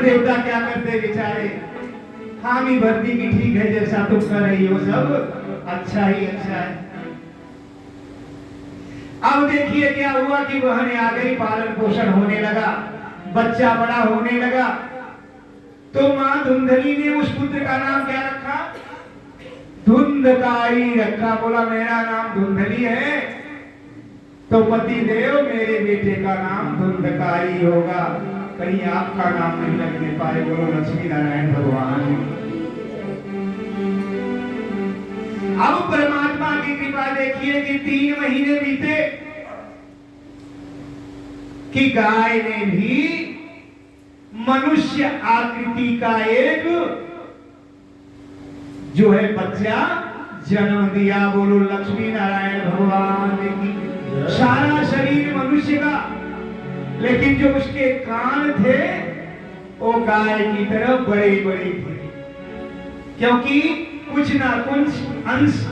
देवता क्या करते बेचारे, हामी भरती की ठीक है, जैसा तुम कर रही हो सब अच्छा ही अच्छा है। अब देखिए क्या हुआ कि बहन आ गई, पालन पोषण होने लगा, बच्चा बड़ा होने लगा। तो मां धुंधली ने उस पुत्र का नाम क्या रखा? धुंधकारी रखा। बोला मेरा नाम धुंधली है तो पति देव मेरे बेटे का नाम धुंधकारी होगा, कहीं आपका नाम नहीं लगने पाए। बोलो लक्ष्मी नारायण भगवान। अब परमात्मा की कृपा देखिए कि 3 महीने बीते कि गाय ने भी मनुष्य आकृति का एक जो है बच्चा जन्म दिया। बोलो लक्ष्मी नारायण भगवान की। सारा शरीर मनुष्य का, लेकिन जो उसके कान थे वो गाय की तरह बड़े बड़े थे, क्योंकि कुछ ना कुछ अंश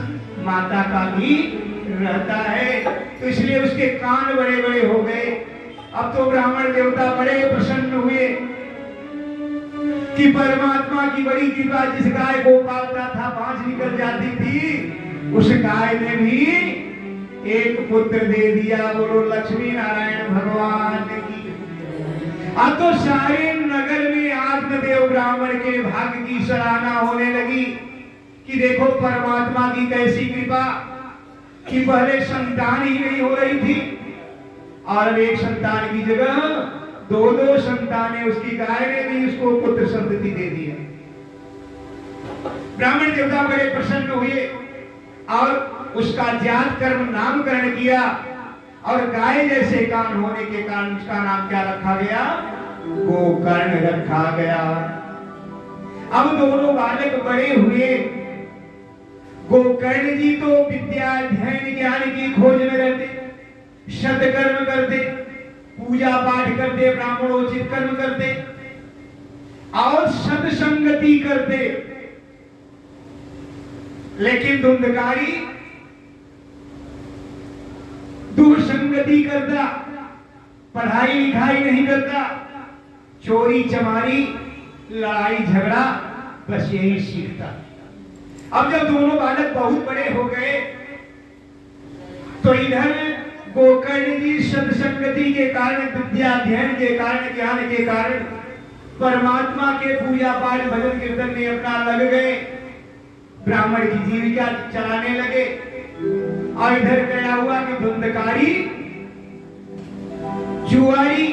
माता का भी रहता है, तो इसलिए उसके कान बड़े बड़े हो गए। अब तो ब्राह्मण देवता बड़े प्रसन्न हुए कि परमात्मा की बड़ी कृपा, जिस गाय को पालता था 5 निकल जाती थी, उस गाय ने भी एक पुत्र दे दिया। बोलो लक्ष्मी नारायण भगवान की। अब तो सारे नगर में आत्मदेव ब्राह्मण के भाग्य की सराहना होने लगी कि देखो परमात्मा की कैसी कृपा कि पहले संतान ही नहीं हो रही थी और एक संतान की जगह 2-2 संतानें उसकी गाय ने भी उसको पुत्र संतति दे दी है। ब्राह्मण देवता बड़े प्रसन्न हुए और उसका जात कर्म नामकरण किया और गाय जैसे कान होने के कारण उसका नाम क्या रखा गया? गोकर्ण रखा गया। अब दोनों बालक बड़े हुए। गोकर्ण जी तो विद्या अध्ययन ज्ञान की खोज में रहते, सत्कर्म करते, पूजा पाठ करते, ब्राह्मणोचित कर्म करते और सत्संगति करते। लेकिन धुंधकारी दुर्संगति करता, पढ़ाई लिखाई नहीं करता, चोरी चमारी लड़ाई झगड़ा बस यही सीखता। अब जब दोनों बालक बहुत बड़े हो गए तो इधर गोकर्ण जी सत्संगति के कारण, विद्या अध्ययन के कारण, ज्ञान के कारण परमात्मा के पूजा पाठ भजन कीर्तन में अपना लग गए, ब्राह्मण की जीविका चलाने लगे। और इधर क्या हुआ कि धुंधकारी जुआरी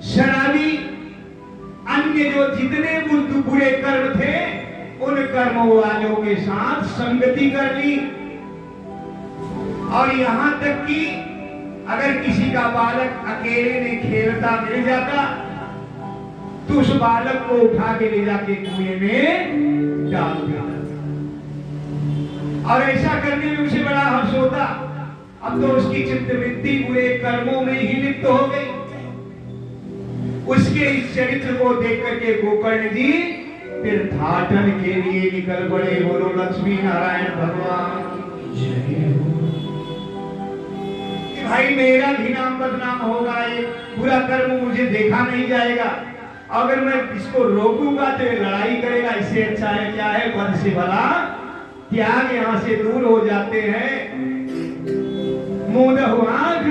शराबी अन्य जो जितने बुरे कर्म थे उन कर्मों वालों के साथ संगति कर ली। और यहां तक कि अगर किसी का बालक अकेले में खेलता मिल जाता तो उस बालक को उठा के ले जाके कुएं में डाल देता और ऐसा करने में उसे बड़ा हर्ष होता। अब तो उसकी चित्तवृत्ति बुरे कर्मों में ही लिप्त हो गई। उसके इस चरित्र को देख करके गोकर्ण जी तीर्थाटन के लिए निकल पड़े। बोलो लक्ष्मी नारायण भगवान। भाई मेरा भी नाम बदनाम होगा, ये बुरा कर्म मुझे देखा नहीं जाएगा, अगर मैं इसको रोकूंगा तो ये लड़ाई करेगा, इससे अच्छा है क्या है वध से भला त्याग, यहाँ से दूर हो जाते हैं। मोदह आंख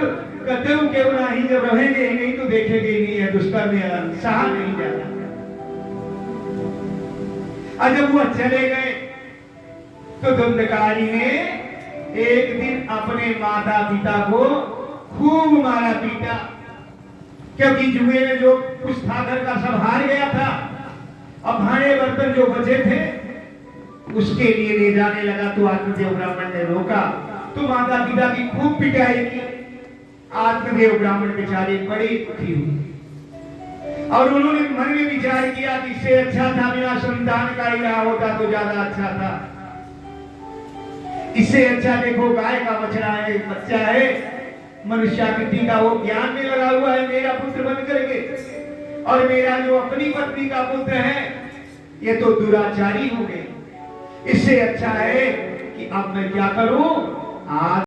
कतऊ क्यों नहीं, जब रहेंगे ही नहीं तो देखेंगे ही नहीं है, दुष्कर्म सहा नहीं जाता। और जब वह चले गए तो धुंधकारी ने एक दिन अपने माता पिता को खूब मारा पीटा, क्योंकि जुए में जो कुछ था घर का सब हार गया था। अब भांडे बर्तन जो बचे थे उसके लिए ले जाने लगा तो आत्मदेव ब्राह्मण ने रोका तो माता पिता की खूब पिटाई की। आत्मदेव ब्राह्मण बेचारे बड़े दुखी हुए और उन्होंने मन में विचार किया कि इससे अच्छा था मेरा संतान का ही रहा होता तो ज्यादा अच्छा था। इससे अच्छा देखो गाय का बछड़ा है, बच्चा है, मनुष्याकृति का वो ज्ञान में लगा हुआ है मेरा पुत्र बन करके, और मेरा जो अपनी पत्नी का पुत्र है ये तो दुराचारी हो गए। इससे अच्छा है कि अब मैं क्या करूं, आज